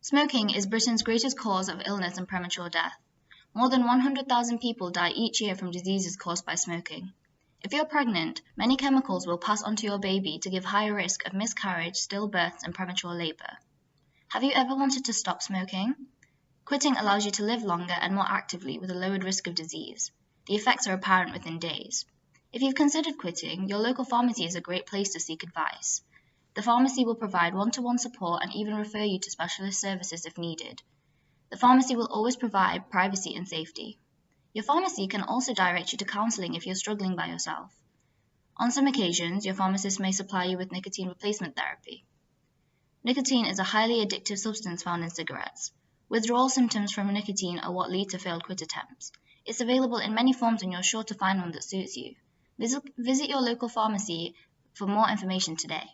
Smoking is Britain's greatest cause of illness and premature death. More than 100,000 people die each year from diseases caused by smoking. If you're pregnant, many chemicals will pass on to your baby to give higher risk of miscarriage, stillbirths, and premature labor. Have you ever wanted to stop smoking? Quitting allows you to live longer and more actively with a lowered risk of disease. The effects are apparent within days. If you've considered quitting, your local pharmacy is a great place to seek advice. The pharmacy will provide one-to-one support and even refer you to specialist services if needed. The pharmacy will always provide privacy and safety. Your pharmacy can also direct you to counseling if you're struggling by yourself. On some occasions, your pharmacist may supply you with nicotine replacement therapy. Nicotine is a highly addictive substance found in cigarettes. Withdrawal symptoms from nicotine are what lead to failed quit attempts. It's available in many forms and you're sure to find one that suits you. Visit your local pharmacy for more information today.